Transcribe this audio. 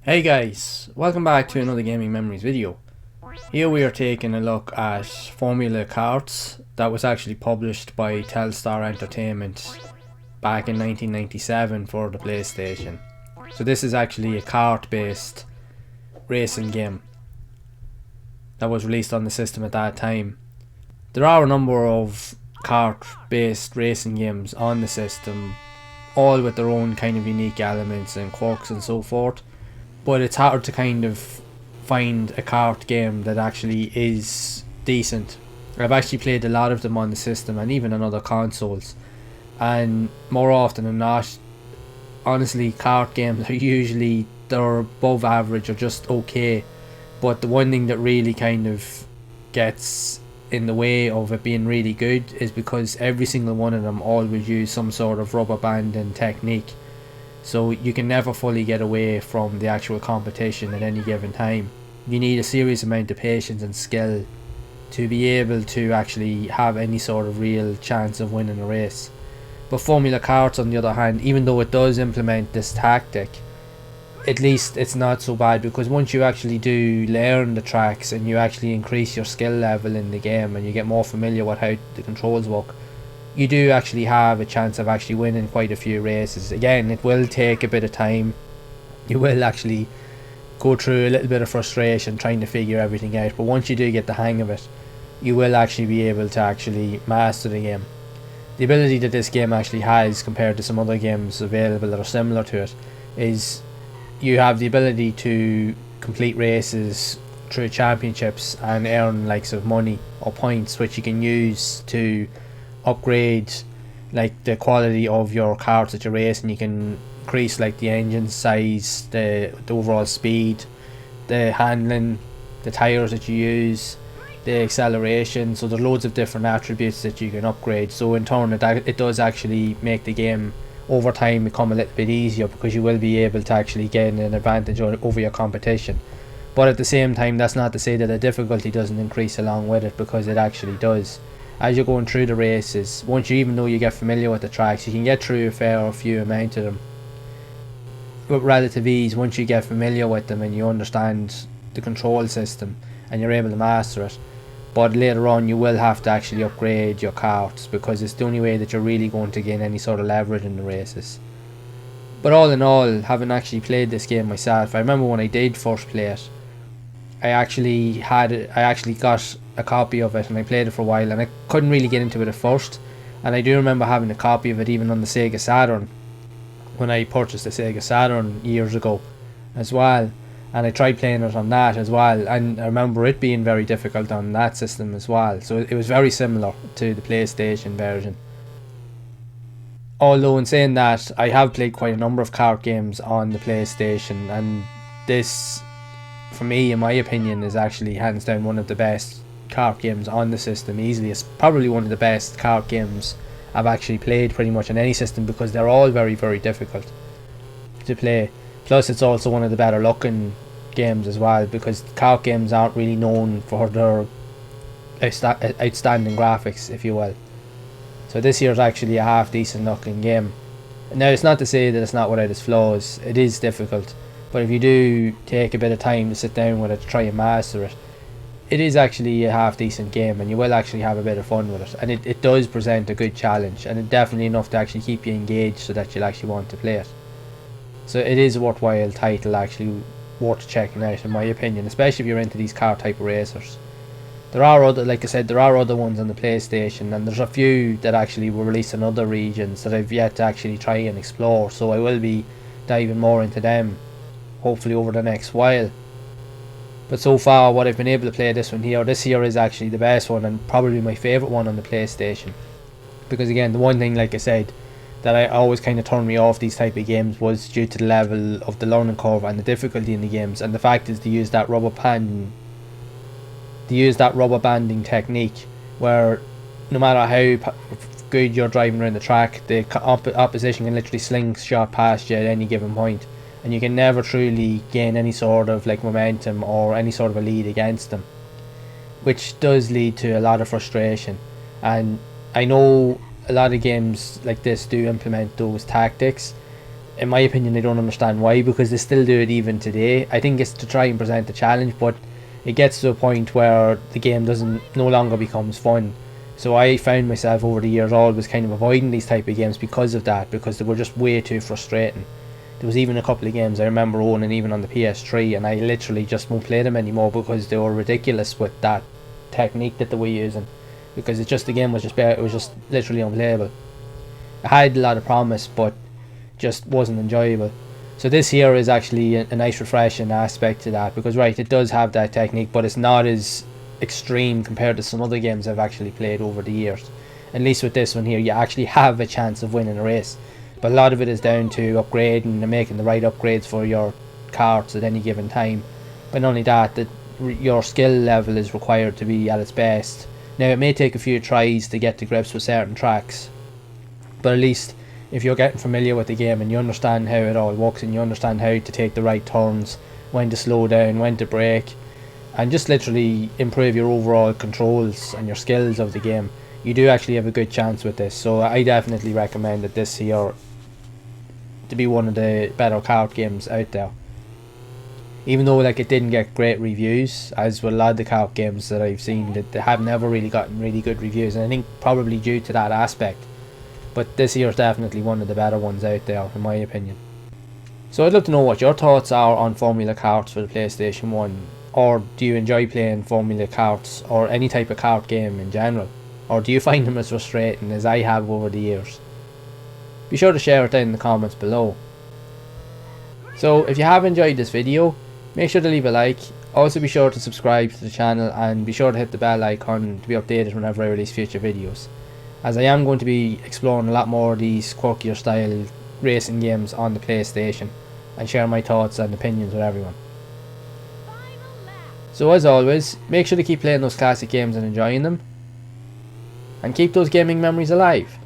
Hey guys, welcome back to another Gaming Memories video. Here we are taking a look at Formula Karts that was actually published by Telstar Entertainment back in 1997 for the PlayStation. So this is actually a kart based racing game that was released on the system at that time. There are a number of kart based racing games on the system, all with their own kind of unique elements and quirks and so forth. But it's hard to kind of find a kart game that actually is decent. I've actually played a lot of them on the system and even on other consoles, and more often than not, honestly, kart games are usually, they're above average or just okay. But the one thing that really kind of gets in the way of it being really good is because every single one of them always use some sort of rubber banding technique. So you can never fully get away from the actual competition at any given time. You need a serious amount of patience and skill to be able to actually have any sort of real chance of winning a race. But Formula Karts, on the other hand, even though it does implement this tactic, at least it's not so bad, because once you actually do learn the tracks and you actually increase your skill level in the game and you get more familiar with how the controls work, you do actually have a chance of actually winning quite a few races. Again, it will take a bit of time. You will actually go through a little bit of frustration trying to figure everything out, but once you do get the hang of it, you will actually be able to actually master the game. The ability that this game actually has compared to some other games available that are similar to it is you have the ability to complete races through championships and earn likes of money or points, which you can use to upgrade like the quality of your cars that you're racing. You can increase like the engine size, the overall speed, the handling, the tires that you use, the acceleration. So there's loads of different attributes that you can upgrade, so in turn it does actually make the game over time become a little bit easier, because you will be able to actually gain an advantage over your competition. But at the same time, that's not to say that the difficulty doesn't increase along with it, because it actually does. As you're going through the races, even though you get familiar with the tracks, you can get through a fair few amount of them with relative ease once you get familiar with them and you understand the control system and you're able to master it. But later on you will have to actually upgrade your carts, because it's the only way that you're really going to gain any sort of leverage in the races. But all in all, having actually played this game myself, I remember when I did first play it, I actually got a copy of it and I played it for a while, and I couldn't really get into it at first. And I do remember having a copy of it even on the Sega Saturn when I purchased the Sega Saturn years ago as well, and I tried playing it on that as well, and I remember it being very difficult on that system as well. So it was very similar to the PlayStation version. Although in saying that, I have played quite a number of kart games on the PlayStation, and this, for me, in my opinion, is actually hands down one of the best kart games on the system. Easily, it's probably one of the best kart games I've actually played pretty much on any system, because they're all very, very difficult to play. Plus it's also one of the better looking games as well, because kart games aren't really known for their outstanding graphics, if you will. So this here is actually a half decent looking game. Now, it's not to say that it's not without its flaws. It is difficult, but if you do take a bit of time to sit down with it to try and master it, it is actually a half decent game, and you will actually have a bit of fun with it. And it does present a good challenge, and it definitely enough to actually keep you engaged so that you'll actually want to play it. So it is a worthwhile title, actually worth checking out in my opinion, especially if you're into these car type of racers. There are other, like I said, there are other ones on the PlayStation, and there's a few that actually were released in other regions that I've yet to actually try and explore, so I will be diving more into them hopefully over the next while. But so far, what I've been able to play this here is actually the best one, and probably my favourite one on the PlayStation. Because again, the one thing, like I said, that I always kind of turned me off these type of games was due to the level of the learning curve and the difficulty in the games, and the fact is they use that rubber banding technique, where no matter how good you're driving around the track, the opposition can literally slingshot past you at any given point, and you can never truly gain any sort of like momentum or any sort of a lead against them, which does lead to a lot of frustration. And I know a lot of games like this do implement those tactics, in my opinion, I don't understand why, because they still do it even today. I think it's to try and present a challenge, but it gets to a point where the game no longer becomes fun. So I found myself over the years always kind of avoiding these type of games because of that, because they were just way too frustrating. There was even a couple of games I remember owning even on the PS3, and I literally just won't play them anymore because they were ridiculous with that technique that they were using, because the game was just it was just literally unplayable. It had a lot of promise, but just wasn't enjoyable. So this here is actually a nice refreshing aspect to that, because right, it does have that technique, but it's not as extreme compared to some other games I've actually played over the years. At least with this one here, you actually have a chance of winning a race, but a lot of it is down to upgrading and making the right upgrades for your carts at any given time. But not only that, your skill level is required to be at its best. Now it may take a few tries to get to grips with certain tracks, but at least if you're getting familiar with the game and you understand how it all works and you understand how to take the right turns, when to slow down, when to brake, and just literally improve your overall controls and your skills of the game, you do actually have a good chance with this. So I definitely recommend that this here to be one of the better kart games out there. Even though like it didn't get great reviews, as with a lot of the kart games that I've seen, that they have never really gotten really good reviews, and I think probably due to that aspect. But this here is definitely one of the better ones out there, in my opinion. So I'd love to know what your thoughts are on Formula Karts for the PlayStation 1. Or do you enjoy playing Formula Karts, or any type of kart game in general? Or do you find them as frustrating as I have over the years? Be sure to share it down in the comments below. So if you have enjoyed this video, make sure to leave a like. Also be sure to subscribe to the channel, and be sure to hit the bell icon to be updated whenever I release future videos, as I am going to be exploring a lot more of these quirkier style racing games on the PlayStation, and share my thoughts and opinions with everyone. So as always, make sure to keep playing those classic games and enjoying them, and keep those gaming memories alive.